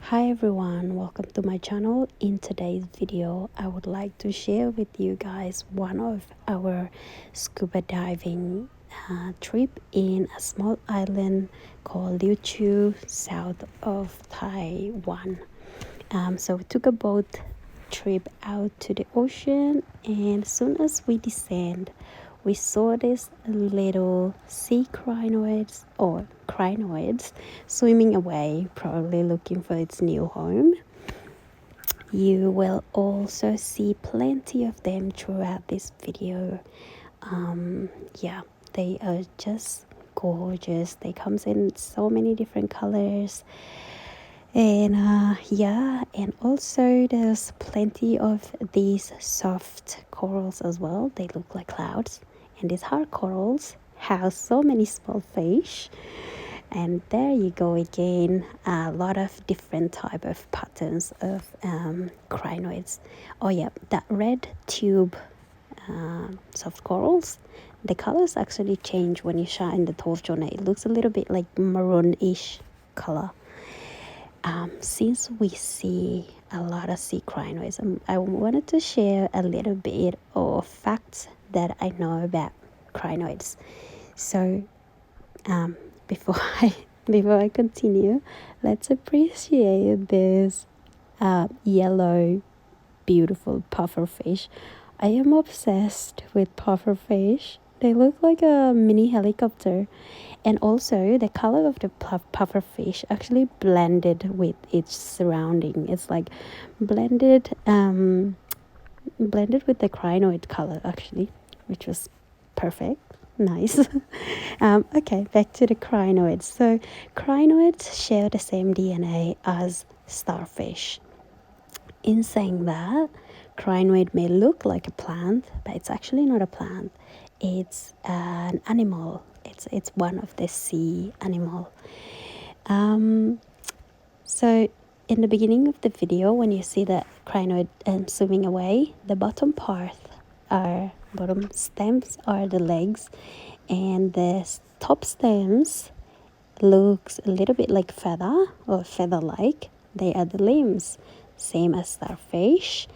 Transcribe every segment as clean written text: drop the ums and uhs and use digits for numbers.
Hi everyone, welcome to my channel. In today's video I would like to share with you guys one of our scuba diving trip in a small island called LIUQIU, south of Taiwan. So we took a boat trip out to the ocean, and as soon as we descend we saw this little sea crinoids swimming away, probably looking for its new home. You will also see plenty of them throughout this video. Yeah, they are just gorgeous. They comes in so many different colors, and and also there's plenty of these soft corals as well. They look like clouds, and these hard corals have so many small fish. And there you go again, a lot of different type of patterns of crinoids. Oh yeah, that red tube soft corals, the colors actually change when you shine the torch on it. It looks a little bit like maroon-ish color. Since we see a lot of sea crinoids, I wanted to share a little bit of facts that I know about crinoids. So before I continue, let's appreciate this yellow beautiful pufferfish. I am obsessed with pufferfish. They look like a mini helicopter, and also the color of the pufferfish actually blended with its surrounding. It's like blended with the crinoid color actually, which was perfect. Nice. Okay, back to the crinoids. So crinoids share the same DNA as starfish. In saying that, crinoid may look like a plant, but it's actually not a plant. It's an animal. It's one of the sea animal. So in the beginning of the video, when you see the crinoid swimming away, the bottom stems are the legs, and the top stems looks a little bit like feather or feather-like. They are the limbs, same as starfish.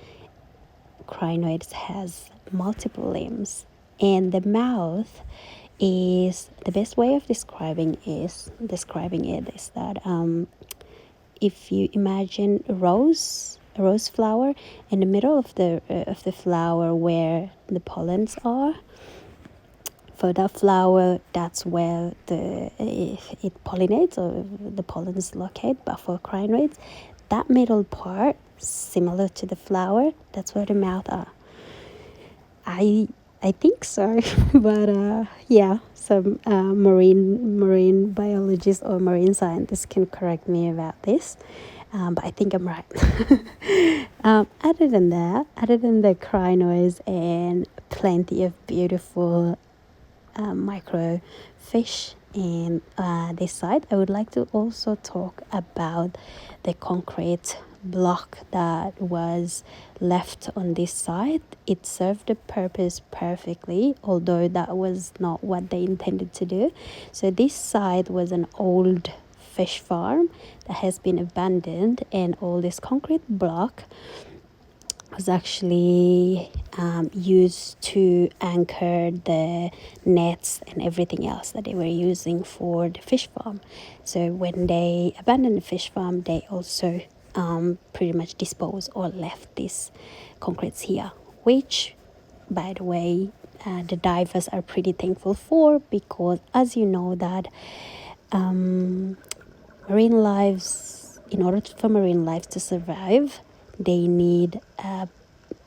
Crinoids has multiple limbs, and the mouth is the best way of describing it is that if you imagine a rose flower, in the middle of the flower where the pollens are, for that flower, that's where it pollinates, or the pollens locate. But for crinoids, that middle part, similar to the flower, that's where the mouth are. I think so, but yeah, some marine biologists or marine scientists can correct me about this, but I think I'm right. Other than the crinoids and plenty of beautiful micro fish in this side, I would like to also talk about the concrete block that was left on this side. It served the purpose perfectly, although that was not what they intended to do. So this side was an old fish farm that has been abandoned, and all this concrete block was actually used to anchor the nets and everything else that they were using for the fish farm. So when they abandoned the fish farm, they also pretty much disposed or left these concretes here, which, by the way, the divers are pretty thankful for, because as you know that marine lives, in order for marine life to survive, they need a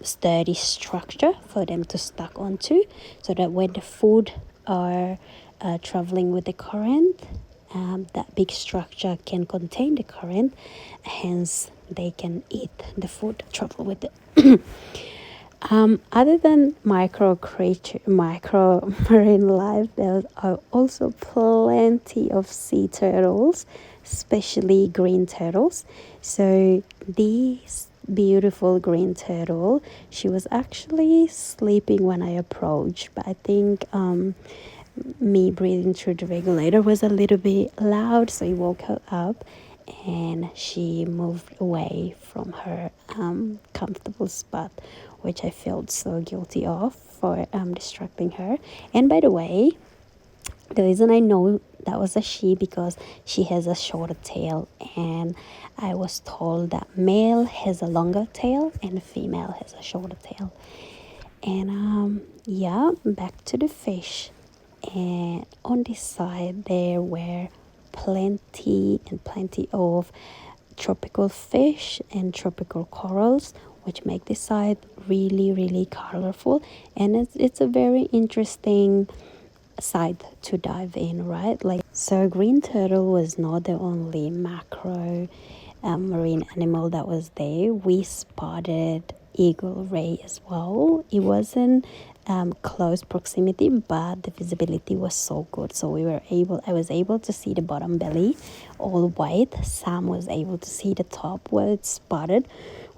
sturdy structure for them to stuck onto, so that when the food are traveling with the current, that big structure can contain the current, hence they can eat the food, travel with it. Other than micro marine life, there are also plenty of sea turtles, especially green turtles. So these beautiful green turtle, she was actually sleeping when I approached, but I think me breathing through the regulator was a little bit loud, so he woke her up, and she moved away from her comfortable spot, which I felt so guilty of for distracting her. And by the way, the reason I know that was a she because she has a shorter tail, and I was told that male has a longer tail and female has a shorter tail. And yeah, back to the fish. And on this side there were plenty and plenty of tropical fish and tropical corals, which make this side really colorful. And it's a very interesting side to dive in, right? Like, so green turtle was not the only macro marine animal that was there. We spotted eagle ray as well. It wasn't close proximity, but the visibility was so good, so I was able to see the bottom belly all white. Sam was able to see the top where it's spotted,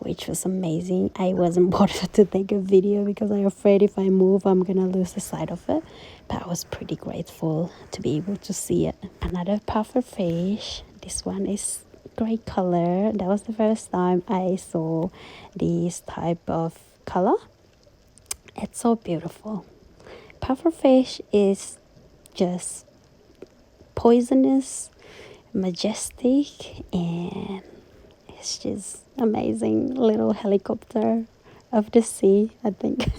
which was amazing. I wasn't bothered to take a video because I'm afraid if I move I'm gonna lose the sight of it, but I was pretty grateful to be able to see it. Another puffer fish. This one is great color. That was the first time I saw this type of color. It's so beautiful. Pufferfish is just poisonous, majestic, and it's just amazing little helicopter of the sea, I think.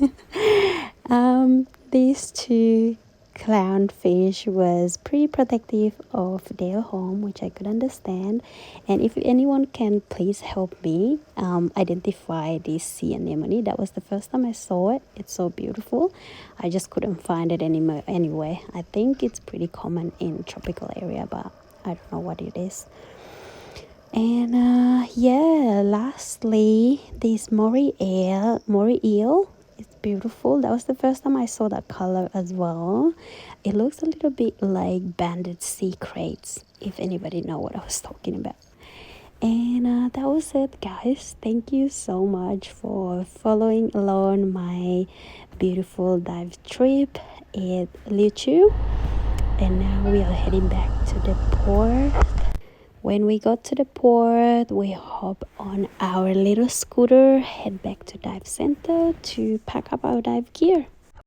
These two clownfish was pretty protective of their home, which I could understand. And if anyone can please help me identify this sea anemone. That was the first time I saw it. It's so beautiful. I just couldn't find it anywhere. I think it's pretty common in tropical area, but I don't know what it is. And yeah, lastly, this moray eel. It's beautiful. That was the first time I saw that color as well. It looks a little bit like banded sea crates, if anybody know what I was talking about. And that was it, guys. Thank you so much for following along my beautiful dive trip at LIUQIU. And now we are heading back to the port. When we got to the port, we hop on our little scooter, head back to dive center to pack up our dive gear.